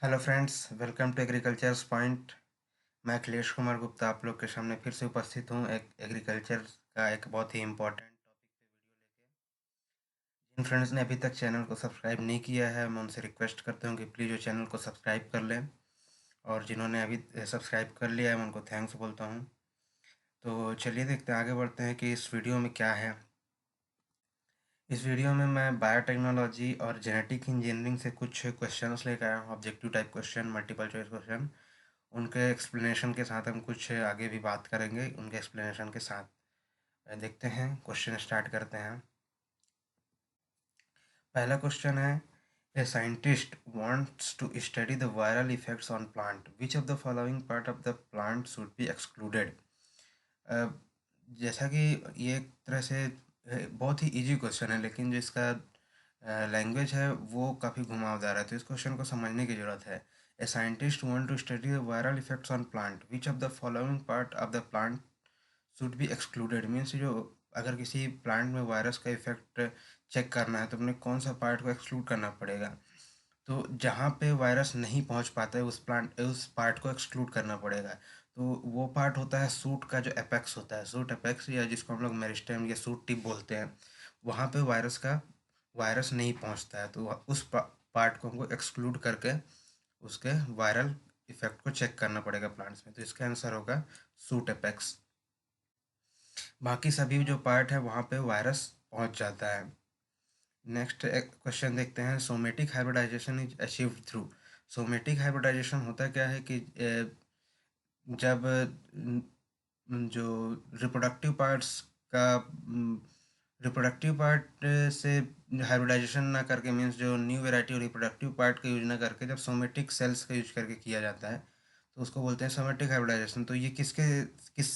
Hello friends, welcome to agricultures point. मैं अखिलेश कुमार गुप्ता आप लोग के सामने फिर से उपस्थित हूँ एक एग्रीकल्चर का एक बहुत ही इम्पोर्टेंट टॉपिक पे वीडियो लेके। जिन फ्रेंड्स ने अभी तक चैनल को सब्सक्राइब नहीं किया है, मैं उनसे रिक्वेस्ट करता हूँ कि प्लीज़ वो चैनल को सब्सक्राइब कर लें, और जिन्होंने अभी सब्सक्राइब कर लिया है मैं उनको थैंक्स बोलता हूँ। तो चलिए देखते हैं, आगे बढ़ते हैं कि इस वीडियो में क्या है। इस वीडियो में मैं बायोटेक्नोलॉजी और जेनेटिक इंजीनियरिंग से कुछ क्वेश्चंस लेकर आया हूँ, objective type question, multiple choice question. उनके एक्सप्लेनेशन के साथ हम कुछ आगे भी बात करेंगे उनके एक्सप्लेनेशन के साथ। देखते हैं, क्वेश्चन स्टार्ट करते हैं। पहला क्वेश्चन है, a scientist wants to study the viral effects on plant, which of the following part of the plant should be excluded. जैसा कि ये एक तरह से बहुत ही इजी क्वेश्चन है, लेकिन जो इसका लैंग्वेज है वो काफ़ी घुमावदार है, तो इस क्वेश्चन को समझने की ज़रूरत है। A scientist want to study the viral effects on plant, which of the following part of the plant should be excluded means जो अगर किसी प्लांट में वायरस का इफेक्ट चेक करना है तो अपने कौन सा पार्ट को एक्सक्लूड करना पड़ेगा। तो जहाँ पे वायरस नहीं पहुँच पाता है उस पार्ट को एक्सक्लूड करना पड़ेगा। तो वो पार्ट होता है सूट का, जो एपेक्स होता है, सूट एपेक्स, या जिसको हम लोग मेरिस्टेम या सूट टिप बोलते हैं। वहाँ पे वायरस नहीं पहुँचता है, तो उस पार्ट को हमको एक्सक्लूड करके उसके वायरल इफेक्ट को चेक करना पड़ेगा प्लांट्स में। तो इसका आंसर होगा सूट एपेक्स। बाकी सभी जो पार्ट है वहाँ पे वायरस पहुँच जाता है। नेक्स्ट क्वेश्चन देखते हैं, somatic hybridization is achieved through. Somatic hybridization होता क्या है कि जब जो रिप्रोडक्टिव पार्ट्स का रिप्रोडक्टिव पार्ट से हाइब्रिडाइजेशन ना करके, मीन्स जो न्यू वेराइटी रिप्रोडक्टिव पार्ट का यूज ना करके जब सोमेटिक सेल्स का यूज करके किया जाता है, तो उसको बोलते हैं सोमेटिक हाइब्रिडाइजेशन। तो ये किस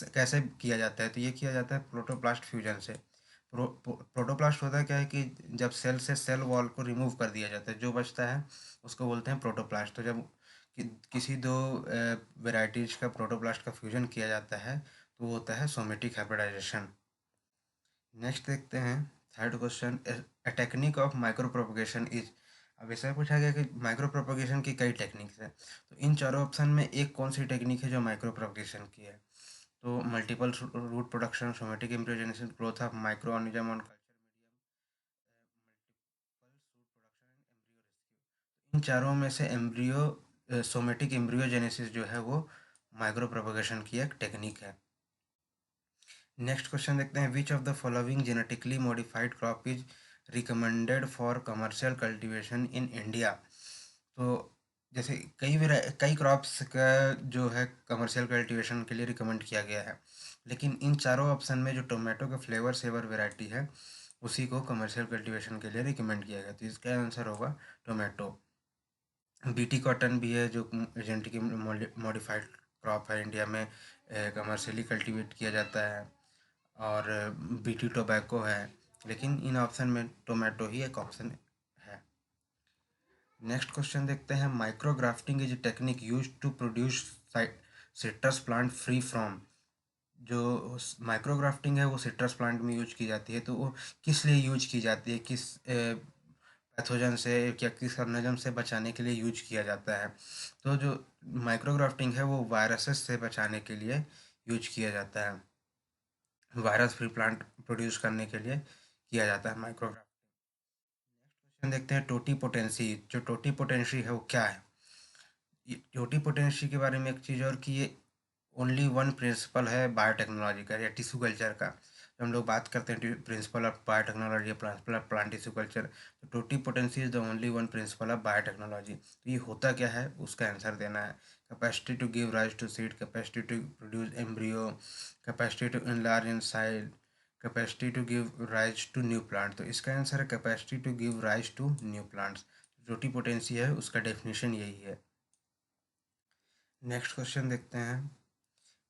कैसे किया जाता है, तो ये किया जाता है प्रोटोप्लास्ट फ्यूजन से। प्रोटोप्लास्ट होता है क्या है कि जब सेल से सेल वॉल को रिमूव कर दिया जाता है, जो बचता है उसको बोलते हैं प्रोटोप्लास्ट। तो जब किसी दो वेराइटीज का प्रोटोप्लास्ट का फ्यूजन किया जाता है तो वो होता है सोमेटिक हाइब्रिडाइजेशन। नेक्स्ट देखते हैं, third question, a technique of micro propagation is. अब ऐसा पूछा गया कि माइक्रो प्रोपगेशन की कई टेक्निक्स है, तो इन चारों ऑप्शन में एक कौन सी टेक्निक है जो माइक्रो प्रोपगेशन की है। तो multiple root production, somatic embryogenesis, growth of microorganism on culture medium, multiple root production and embryo rescue. इन चारों में से एम्ब्रियो सोमेटिक एम्ब्रियोजेनेसिस जो है वो माइक्रो प्रोपगेशन की एक टेक्निक है। नेक्स्ट क्वेश्चन देखते हैं, which of the following genetically modified crop is recommended for commercial cultivation in India. तो जैसे कई क्रॉप्स का जो है कमर्शियल कल्टीवेशन के लिए रिकमेंड किया गया है, लेकिन इन चारों ऑप्शन में जो टोमेटो का फ्लेवर सेवर वेराइटी है उसी को कमर्शियल कल्टीवेशन के लिए रिकमेंड किया गया, तो इसका आंसर होगा टोमेटो। बीटी कॉटन भी है जो जेनेटिकली मॉडिफाइड क्रॉप है, इंडिया में कमर्शियली कल्टीवेट किया जाता है। और बीटी टोबैको है, लेकिन इन ऑप्शन में टोमेटो ही एक ऑप्शन है। नेक्स्ट क्वेश्चन देखते हैं, micrografting is technique use to produce citrus plant free from. जो माइक्रोग्राफ्टिंग है वो सिट्रस प्लांट में यूज की जाती है, तो वो किस लिए यूज की जाती है, किस पैथोजन से या किस ऑर्गेनिज्म से बचाने के लिए यूज किया जाता है। तो जो माइक्रोग्राफ्टिंग है वो वायरसेस से बचाने के लिए यूज किया जाता है, वायरस फ्री प्लांट प्रोड्यूस करने के लिए किया जाता है माइक्रोग्राफ्टिंग। नेक्स्ट क्वेश्चन देखते हैं, टोटी पोटेंसी। जो टोटी पोटेंसी है वो क्या है। टोटी पोटेंसी के बारे में एक चीज़ और कि ये ओनली वन प्रिंसिपल है बायोटेक्नोलॉजी का या टिश्यू कल्चर का। जब हम लोग बात करते हैं principle of biotechnology, principle of plant tissue culture, तो totipotency is the only one principle of biotechnology. तो ये होता क्या है उसका आंसर देना है। Capacity to give rise to seed, capacity to produce embryo, capacity to enlarge in size, capacity to give rise to new plant. तो इसका आंसर है capacity to give rise to new plants. Totipotency है उसका definition यही है। Next question देखते हैं,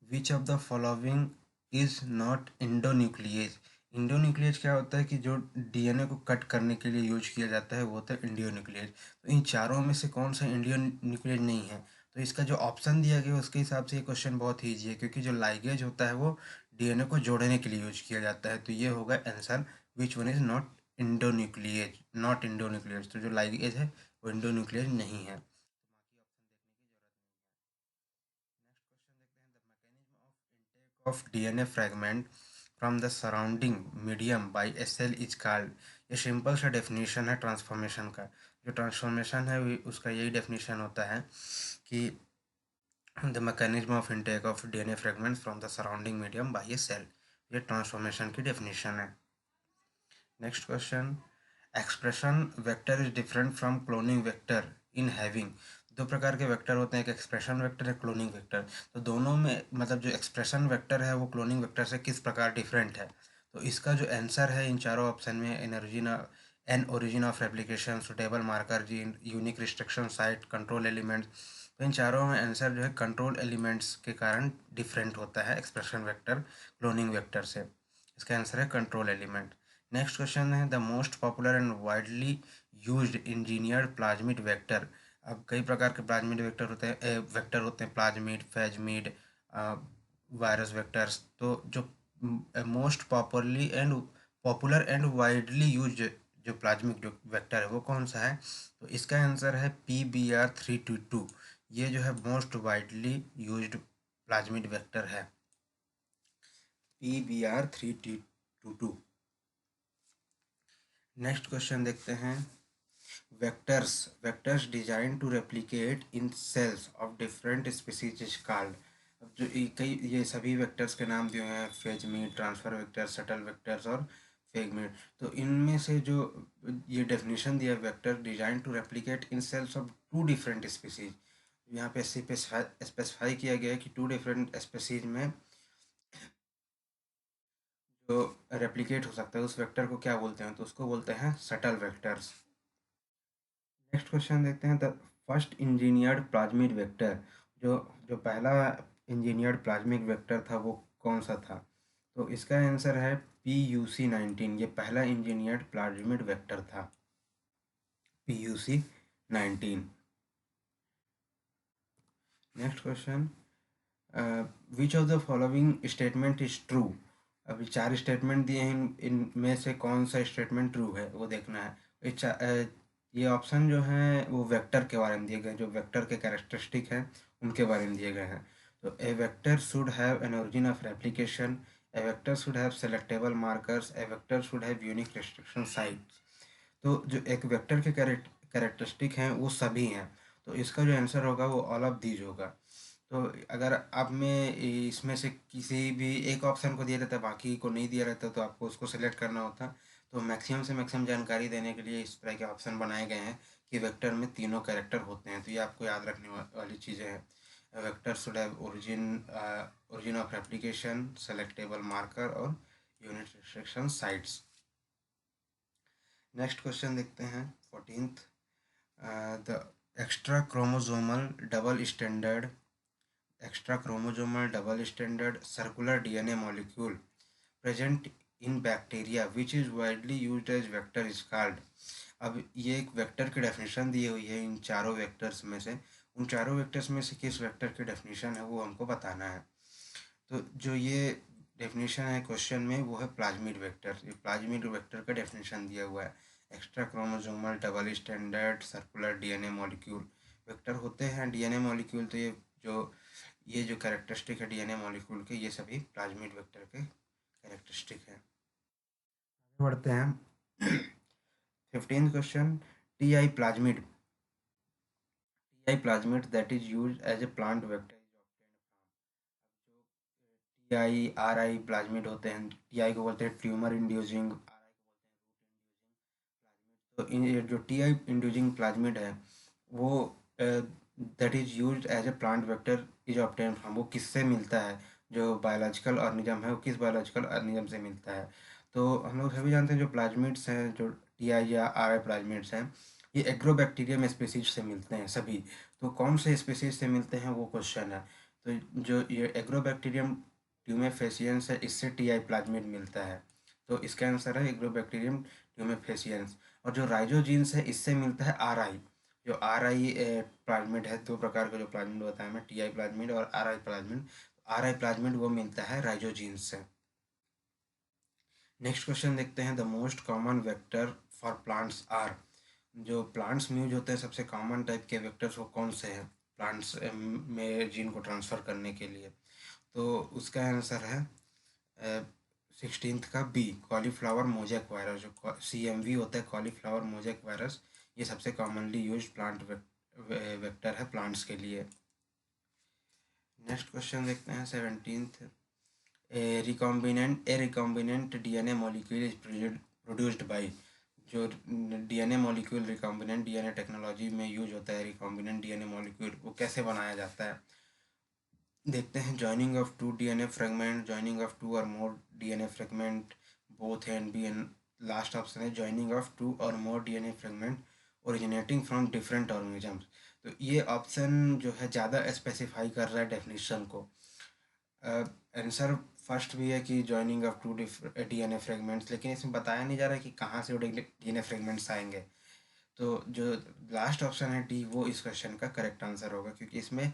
which of the following is not endonuclease. Endonuclease क्या होता है कि जो डीएनए को कट करने के लिए यूज किया जाता है वो होता है इंडोन्यूक्लिएज। तो इन चारों में से कौन सा इंडोन्यूक्लिएज नहीं है। तो इसका जो ऑप्शन दिया गया उसके हिसाब से ये क्वेश्चन बहुत ईजी है, क्योंकि जो लाइगेज होता है वो डीएनए को जोड़ने के लिए यूज किया जाता है। तो ये होगा answer, which one is not endonuclease. तो जो लाइगेज है वो इंडोन्यूक्लिएज नहीं है। of DNA fragment from the surrounding medium by a cell is called। ये सिंपल सा डेफिनेशन है ट्रांसफॉर्मेशन का। जो ट्रांसफॉर्मेशन है उसका यही डेफिनेशन होता है कि the mechanism of intake of DNA fragments from the surrounding medium by a cell. ये ट्रांसफॉर्मेशन की डेफिनेशन है। Next question, expression vector is different from cloning vector in having. दो प्रकार के वेक्टर होते हैं, एक एक्सप्रेशन वेक्टर है, क्लोनिंग वेक्टर। तो दोनों में मतलब जो एक्सप्रेशन वेक्टर है वो क्लोनिंग वेक्टर से किस प्रकार डिफरेंट है। तो इसका जो आंसर है इन चारों ऑप्शन में, an origin of replication, suitable marker gene, unique restriction site, control elements. तो इन चारों में आंसर जो है कंट्रोल एलिमेंट्स के कारण डिफरेंट होता है एक्सप्रेशन वेक्टर क्लोनिंग वेक्टर से। इसका आंसर है कंट्रोल एलिमेंट। नेक्स्ट क्वेश्चन है the most popular and widely used engineered plasmid vector. अब कई प्रकार के प्लाज्मिड वेक्टर होते हैं, प्लाज्मिड, फेजमिड, वायरस वेक्टर्स। तो जो most popular and widely use जो प्लाज्मिक वेक्टर है वो कौन सा है। तो इसका आंसर है PBr322। ये जो है most widely used plasmid vector है, PBr322। नेक्स्ट क्वेश्चन देखते हैं, vectors designed to replicate in cells of different species is called. अब जो ये सभी वेक्टर्स के नाम दिए हैं, phagemid, transfer vector, shuttle vectors और फेगमिड। तो इनमें से जो ये डेफिनेशन दिया vector design to replicate in cells of two different species, यहाँ पे स्पेसिफाई किया गया है कि टू डिफरेंट स्पीसीज में जो रेप्लिकेट हो सकता है उस वेक्टर को क्या बोलते हैं, तो उसको बोलते हैं शटल वेक्टर्स। नेक्स्ट क्वेश्चन देखते हैं, the first engineered plasmid vector. जो जो पहला इंजीनियर्ड प्लाज्मिक वेक्टर था वो कौन सा था। तो इसका आंसर है PUC19। ये पहला इंजीनियर्ड प्लाज्मिड वेक्टर था, PUC19। Next question, which of the following statement is true. अभी चार स्टेटमेंट दिए हैं, इनमें से कौन सा स्टेटमेंट ट्रू है वो देखना है। ये ऑप्शन जो हैं वो वेक्टर के बारे में दिए गए, जो वेक्टर के कैरेक्टरिस्टिक हैं उनके बारे में दिए गए हैं। तो a vector should have an origin of replication, a vector should have selectable markers, a vector should have unique restriction sites. तो जो एक वेक्टर के कैरेक्टरिस्टिक हैं वो सभी हैं, तो इसका जो आंसर होगा वो ऑल ऑफ दीज होगा। तो अगर आप में इसमें से किसी भी एक ऑप्शन को दिया रहता है बाकी को नहीं दिया रहता तो आपको उसको सेलेक्ट करना होता। तो मैक्सिमम से मैक्सिमम जानकारी देने के लिए इस तरह के ऑप्शन बनाए गए हैं कि वेक्टर में तीनों कैरेक्टर होते हैं। तो ये आपको याद रखने वाली चीज़ें हैं। Vector should have origin of replication, selectable marker और unit restriction sites. Next question देखते हैं 14th, the extrachromosomal double standard circular DNA molecule present in bacteria which is widely used as vector is called। अब ये एक vector की definition दी हुई है इन चारों वेक्टर्स में से, उन चारों वेक्टर्स में से किस वेक्टर की डेफिनेशन है वो हमको बताना है। तो जो ये डेफिनेशन है क्वेश्चन में वो है प्लाज्मिड वेक्टर। ये प्लाज्मिड वेक्टर का डेफिनेशन दिया हुआ है, extra chromosomal double standard circular DNA molecule. Vector होते हैं डीएनए मॉलिक्यूल। तो ये जो कैरेक्टरिस्टिक है डीएनए मॉलिक्यूल के, ये सभी प्लाज्मिड वेक्टर के कैरेक्टरिस्टिक है। आगे बढ़ते हैं 15th question, T I plasmid that is use as a plant vector is obtained from. TI RI plasmid होते हैं, TI को बोलते हैं ट्यूमर इंड्यूसिंग, RI को बोलते हैं रूट इंड्यूसिंग प्लाज्मिड। तो इन जो TI इंड्यूसिंग प्लाज्मिड है वो that is used as a plant vector is obtained from, वो किससे मिलता है, जो बायोलॉजिकल ऑर्गेनिज्म है वो किस बायोलॉजिकल ऑर्गेनिज्म से मिलता है। तो हम लोग सभी जानते हैं जो प्लाज्मिड्स हैं, जो TI या RI प्लाज्मिड्स हैं, ये एग्रोबैक्टीरियम स्पीसीज से मिलते हैं सभी। तो कौन से स्पीसीज से मिलते हैं वो क्वेश्चन है। तो जो ये एग्रोबैक्टीरियम ट्यूमेफेसियंस है, इससे TI प्लाज्मिड मिलता है। तो इसका आंसर है एग्रोबैक्टीरियम ट्यूमेफेसियंस। और जो राइजोजीन्स है इससे मिलता है RI। जो RI प्लाज्मिड है, दो प्रकार का जो प्लाज्मिड बताया मैं, TI प्लाज्मिड और RI प्लाज्मिड। RI प्लाज्मिड वो मिलता है राइजोजीन्स से। नेक्स्ट क्वेश्चन देखते हैं, the most common vector for plants are. जो प्लांट्स में यूज होते हैं सबसे कॉमन टाइप के वेक्टर्स वो कौन से हैं प्लांट्स में जीन को ट्रांसफ़र करने के लिए। तो उसका आंसर है 16th का बी, कॉलीफ्लावर मोजेक वायरस। जो CMV होता है, कॉलीफ्लावर मोजेक वायरस, ये सबसे कॉमनली यूज प्लांट वेक्टर है प्लांट्स के लिए। नेक्स्ट क्वेश्चन देखते हैं 17th। Recombinant DNA molecule is produced by. जो DNA molecule recombinant DNA technology में यूज होता है, रिकॉम्बिनेंट DNA मॉलिक्यूल, वो कैसे बनाया जाता है देखते हैं। Joining of two DNA fragment, joining of two और more DNA fragment, both A and B. And last option है जॉइनिंग ऑफ टू और more DNA fragment originating from different organisms. तो ये ऑप्शन जो है ज़्यादा स्पेसिफाई कर रहा है डेफिनेशन को। आंसर फर्स्ट भी है कि joining of two DNA fragments, लेकिन इसमें बताया नहीं जा रहा है कि कहाँ से वो DNA फ्रेगमेंट्स आएंगे। तो जो लास्ट ऑप्शन है डी, वो इस क्वेश्चन का करेक्ट आंसर होगा, क्योंकि इसमें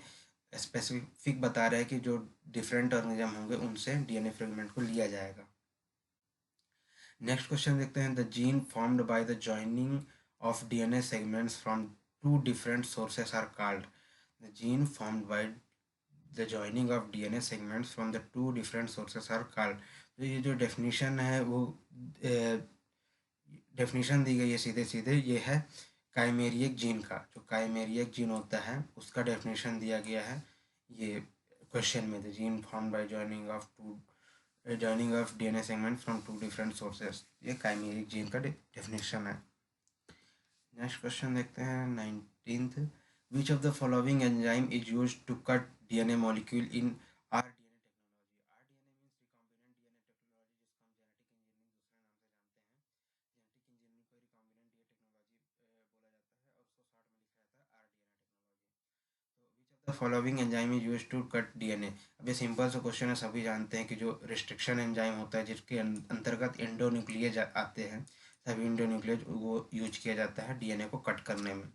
स्पेसिफिक बता रहा है कि जो डिफरेंट ऑर्गेनिज्म होंगे उनसे DNA फ्रेगमेंट को लिया जाएगा। नेक्स्ट क्वेश्चन देखते हैं। The gene formed by the joining of DNA segments from two different sources are called. The gene formed by the joining of DNA segments from the two different sources are called. तो ये जो definition है वो definition दी गई है सीधे सीधे, ये है काइमेरियक जीन का। जो काइमेरियक जीन होता है उसका डेफिनेशन दिया गया है ये क्वेश्चन में। The gene form by joining of DNA segment from two different sources, ये काइमेरिक जीन का डेफिनेशन है। नेक्स्ट क्वेश्चन देखते हैं 19th। Which of the following enzyme is used to cut DNA molecule in rDNA technology. rDNA means recombinant DNA technology, जिसको हम genetic engineering दूसरे नाम से जानते हैं। जेनेटिक इंजीनियरिंग को रिकॉम्बिनेंट DNA टेक्नोलॉजी बोला जाता है, और उसको शॉर्ट में लिखा जाता है rDNA टेक्नोलॉजी। तो which of the following enzyme is used to cut DNA। अब ये सिंपल सा क्वेश्चन है, सभी जानते हैं कि जो रिस्ट्रिक्शन एंजाइम होता है जिसके अंतर्गत एंडोन्यूक्लियेज आते हैं, सभी एंडोन्यूक्लियेज वो यूज किया जाता है DNA को कट करने में।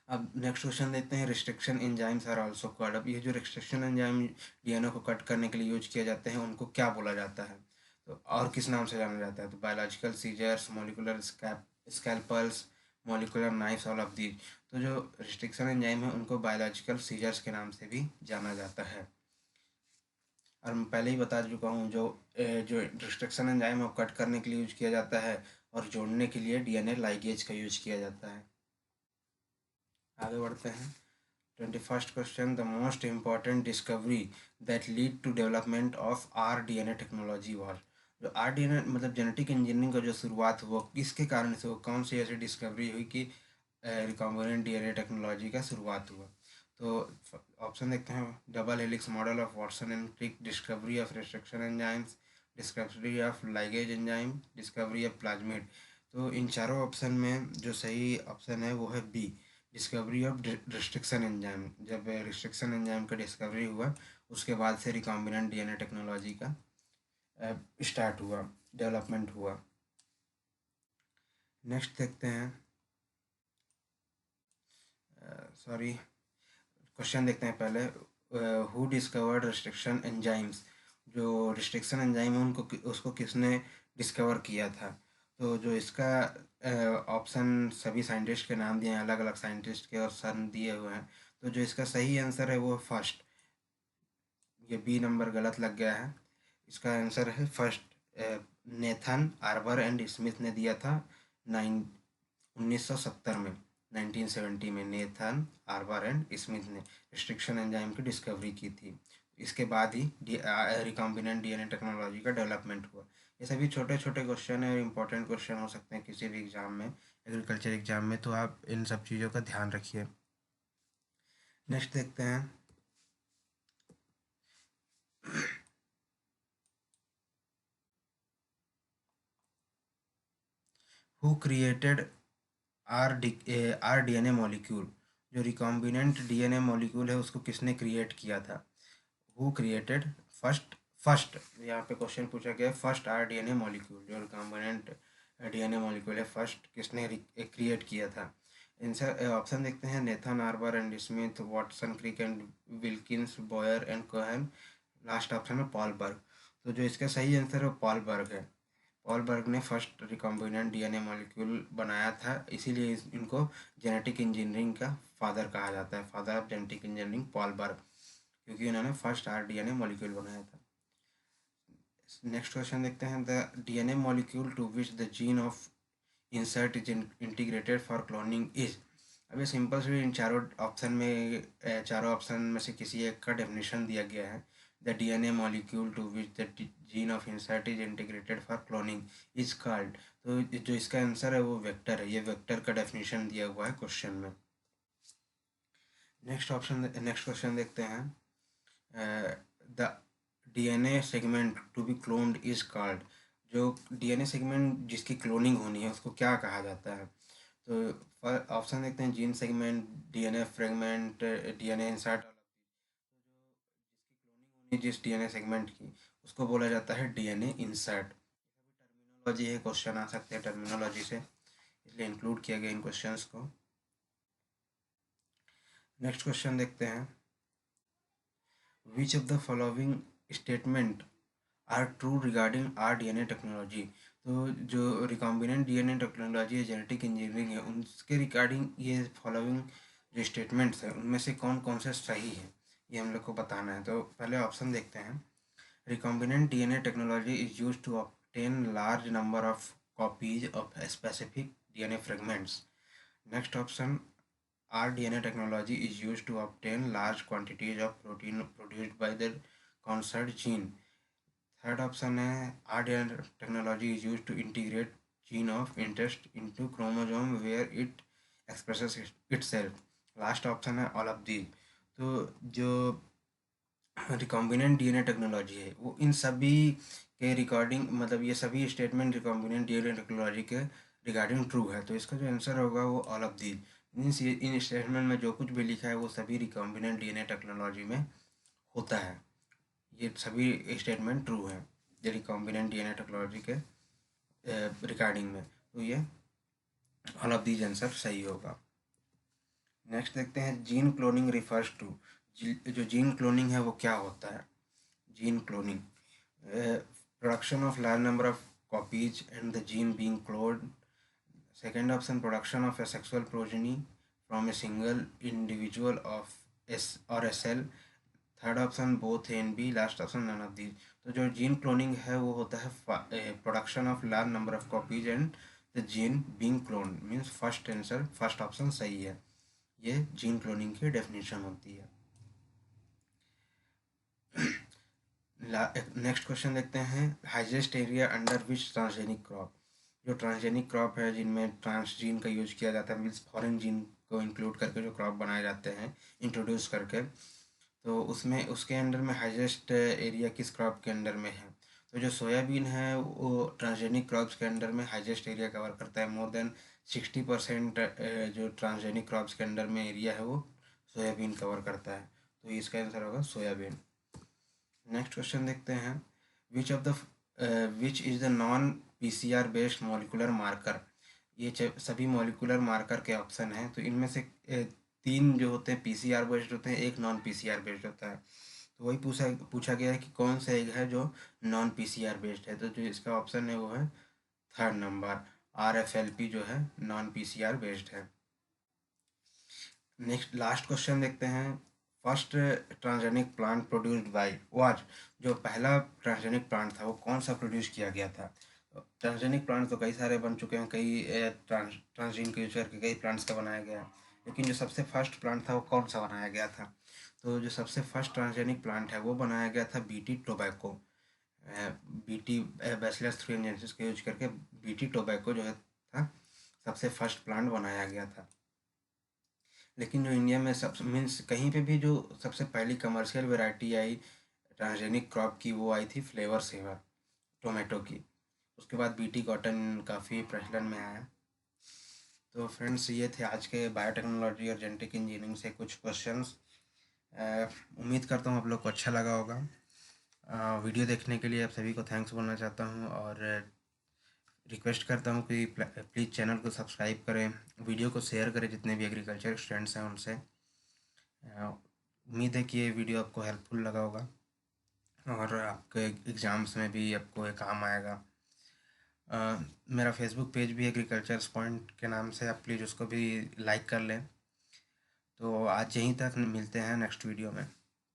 अब नेक्स्ट क्वेश्चन देखते हैं। Restriction enzymes are also called. अब ये जो रिस्ट्रिक्शन एंजाइम DNA को कट करने के लिए यूज किए जाते हैं उनको क्या बोला जाता है, तो और किस नाम से जाना जाता है? तो biological scissors, molecular scalpels, molecular knifes, all of these. तो जो रिस्ट्रिक्शन एंजाइम है उनको बायोलॉजिकल सीजर्स के नाम से भी जाना जाता है। और मैं पहले ही बता चुका हूँ, जो रिस्ट्रिक्शन एंजाइम है वो कट करने के लिए यूज किया जाता है, और जोड़ने के लिए DNA लाइगेज का यूज किया जाता है। आगे बढ़ते हैं। 21st question. The most important discovery that lead to development of rDNA technology was. जो rDNA मतलब जेनेटिक इंजीनियरिंग का जो शुरुआत हुआ किसके कारण से, वो कौन सी ऐसी डिस्कवरी हुई कि रिकॉम्बिनेंट DNA टेक्नोलॉजी का शुरुआत हुआ? तो ऑप्शन देखते हैं। Double helix model of Watson and Crick, discovery of restriction enzymes, discovery of ligase enzyme, discovery of plasmid. तो इन चारों ऑप्शन में जो सही ऑप्शन है वो है B, discovery of restriction enzyme. जब रिस्ट्रिक्शन एंजाइम का डिस्कवरी हुआ उसके बाद से रिकॉम्बिनेंट DNA टेक्नोलॉजी का स्टार्ट हुआ, डेवलपमेंट हुआ। नेक्स्ट देखते हैं। सॉरी, क्वेश्चन देखते हैं पहले। Who discovered restriction enzymes. जो रिस्ट्रिक्शन एंजाइम है उनको उसको किसने डिस्कवर किया था? तो जो इसका ऑप्शन सभी साइंटिस्ट के नाम दिए हैं, अलग अलग साइंटिस्ट के और सन दिए हुए हैं। तो जो इसका सही आंसर है वो फर्स्ट, ये बी नंबर गलत लग गया है। इसका आंसर है first. Nathan Arber and Smith ने दिया था 1970 में, 1970 में नेथन आर्बर एंड स्मिथ ने रिस्ट्रिक्शन एंजाइम की डिस्कवरी की थी। इसके बाद ही रिकॉम्बिनेंट DNA टेक्नोलॉजी का डेवलपमेंट हुआ। ये सभी छोटे छोटे क्वेश्चन है, इंपॉर्टेंट क्वेश्चन हो सकते हैं किसी भी एग्जाम में, एग्रीकल्चर एग्जाम में, तो आप इन सब चीज़ों का ध्यान रखिए। नेक्स्ट देखते हैं। Who created rDNA molecule. जो रिकॉम्बिनेंट DNA मॉलिक्यूल है उसको किसने क्रिएट किया था? हु क्रिएटेड फर्स्ट, फर्स्ट यहाँ पे क्वेश्चन पूछा गया फर्स्ट rDNA मॉलिक्यूल, जो रिकॉम्बिनेंट DNA मॉलिक्यूल है फर्स्ट किसने क्रिएट किया था? आंसर ऑप्शन देखते हैं। Nathan Arber and Smith, Watson Crick and Wilkins, Boyer and Cohen, last option है पॉल बर्ग। तो जो इसका सही आंसर है वो पॉल बर्ग है। पॉल बर्ग ने फर्स्ट रिकॉम्बिनेंट DNA मॉलिक्यूल बनाया था, इसीलिए इनको जेनेटिक इंजीनियरिंग का फादर कहा जाता है, father of genetic engineering Paul Berg. क्योंकि उन्होंने फर्स्ट आरडीएनए मॉलिक्यूल बनाया था। नेक्स्ट क्वेश्चन देखते हैं, the DNA molecule to which the gene of insert is integrated for cloning is. अब ये सिंपल से इन चारों ऑप्शन में चारों ऑप्शन में से किसी एक का डेफिनेशन दिया गया है। The DNA molecule to which the gene of insert is integrated for cloning is called. तो जो इसका आंसर है वो वेक्टर है, ये वेक्टर का डेफिनेशन दिया हुआ है क्वेश्चन में। नेक्स्ट क्वेश्चन देखते हैं, the DNA segment to be cloned is called. जो डीएनए सेगमेंट जिसकी क्लोनिंग होनी है उसको क्या कहा जाता है? तो ऑप्शन देखते हैं, gene segment, DNA fragment, DNA insert. जिसकी क्लोनिंग होनी जिस डीएनए सेगमेंट की, उसको बोला जाता है डीएनए इंसर्ट। टर्मिनोलॉजी है, क्वेश्चन आ सकते हैं टर्मिनोलॉजी से, इसलिए इंक्लूड किया गया इन क्वेश्चंस को। नेक्स्ट क्वेश्चन देखते हैं, which of the following statement are true regarding R DNA technology. तो जो रिकॉम्बिनेंट डीएनए टेक्नोलॉजी है, जेनेटिक इंजीनियरिंग है, उनके रिगार्डिंग ये फॉलोइंग जो स्टेटमेंट्स हैं उनमें से कौन कौन से सही है, ये हम लोग को बताना है। तो पहले ऑप्शन देखते हैं, recombinant DNA technology is use to obtain large number of copies of specific DNA fragments. Next option, rDNA technology is used to obtain large quantities of protein produced by the concerned gene. Third option है, rDNA technology is used to integrate gene of interest into chromosome where it expresses itself. Last option है all of these। तो जो recombinant DNA technology है वो इन सभी के recording, मतलब ये सभी स्टेटमेंट रिकॉम्बिनेंट डीएनए टेक्नोलॉजी के रिगार्डिंग ट्रू है। तो इसका जो आंसर होगा वो ऑल ऑफ दीज, मीन्स ये इन स्टेटमेंट में जो कुछ भी लिखा है वो सभी रिकॉम्बिनेंट डीएनए टेक्नोलॉजी में होता है। ये सभी स्टेटमेंट ट्रू है ये रिकॉम्बिनेंट डीएनए टेक्नोलॉजी के रिगार्डिंग में, तो ये ऑल ऑफ दीज आंसर सही होगा। नेक्स्ट देखते हैं, जीन क्लोनिंग रिफर्स टू। जो जीन क्लोनिंग है वो क्या होता है? Gene cloning, production of large number of copies and the gene being cloned. Second option, production of asexual progeny from a single individual of as or a cell. Third option, both A and B. Last option, none of these. तो जो gene cloning है वो होता है production of large number of copies and the gene being cloned, means first answer, first option सही है। ये gene cloning की डेफिनेशन होती है। नेक्स्ट क्वेश्चन देखते हैं, highest area under which transgenic crop. जो ट्रांसजेनिक क्रॉप है जिनमें ट्रांसजीन का यूज किया जाता है, मीन्स फॉरेन जीन को इंक्लूड करके जो क्रॉप बनाए जाते हैं इंट्रोड्यूस करके, तो उसमें उसके अंडर में हाइजेस्ट एरिया किस क्रॉप के अंडर में है? तो जो सोयाबीन है वो ट्रांसजेनिक क्रॉप्स के अंडर में हाइजेस्ट एरिया कवर करता है। मोर देन 60% जो ट्रांसजेनिक क्रॉप्स के अंडर में एरिया है वो सोयाबीन कवर करता है। तो इसका आंसर होगा सोयाबीन। नेक्स्ट क्वेश्चन देखते हैं, which is the non PCR based molecular marker. ये सभी मॉलिकुलर मार्कर के ऑप्शन हैं, तो इनमें से तीन जो होते हैं पीसीआर बेस्ड होते हैं, एक नॉन पीसीआर बेस्ड होता है। तो वही पूछा गया है कि कौन सा एक है जो नॉन पीसीआर बेस्ड है। तो जो इसका ऑप्शन है वो है थर्ड नंबर, RFLP जो है नॉन पीसीआर बेस्ड है। नेक्स्ट लास्ट क्वेश्चन देखते हैं, first transgenic plant produced by was. जो पहला ट्रांसजेनिक प्लांट था वो कौन सा प्रोड्यूस किया गया था? ट्रांसजेनिक प्लांट तो कई सारे बन चुके हैं, कई ट्रांसजीन को यूज करके कई प्लांट्स का बनाया गया है, लेकिन जो सबसे फर्स्ट प्लांट था वो कौन सा बनाया गया था? तो जो सबसे फर्स्ट ट्रांसजेनिक प्लांट है वो बनाया गया था बीटी टोबैको। बीटी बैसिलस थ्रिनजेंसिस का यूज करके बीटी टोबैको जो है था सबसे फर्स्ट प्लांट बनाया गया था। लेकिन जो इंडिया में सब मीन्स कहीं पे भी जो सबसे पहली कमर्शियल वैरायटी आई ट्रांसजेनिक क्रॉप की वो आई थी फ्लेवर सेवर टोमेटो की। उसके बाद बीटी कॉटन काफ़ी प्रचलन में आया। तो फ्रेंड्स ये थे आज के बायोटेक्नोलॉजी और जेनेटिक इंजीनियरिंग से कुछ क्वेश्चंस। उम्मीद करता हूँ आप लोग को अच्छा लगा होगा। वीडियो देखने के लिए आप सभी को थैंक्स बोलना चाहता हूँ और रिक्वेस्ट करता हूँ कि प्लीज़ चैनल को सब्सक्राइब करें, वीडियो को शेयर करें जितने भी एग्रीकल्चर स्टूडेंट्स हैं उनसे। उम्मीद है कि ये वीडियो आपको हेल्पफुल लगा होगा और आपके एग्ज़ाम्स में भी आपको ये काम आएगा। मेरा फेसबुक पेज भी एग्रीकल्चर पॉइंट के नाम से, आप प्लीज़ उसको भी लाइक कर लें। तो आज यहीं तक, मिलते हैं नेक्स्ट वीडियो में।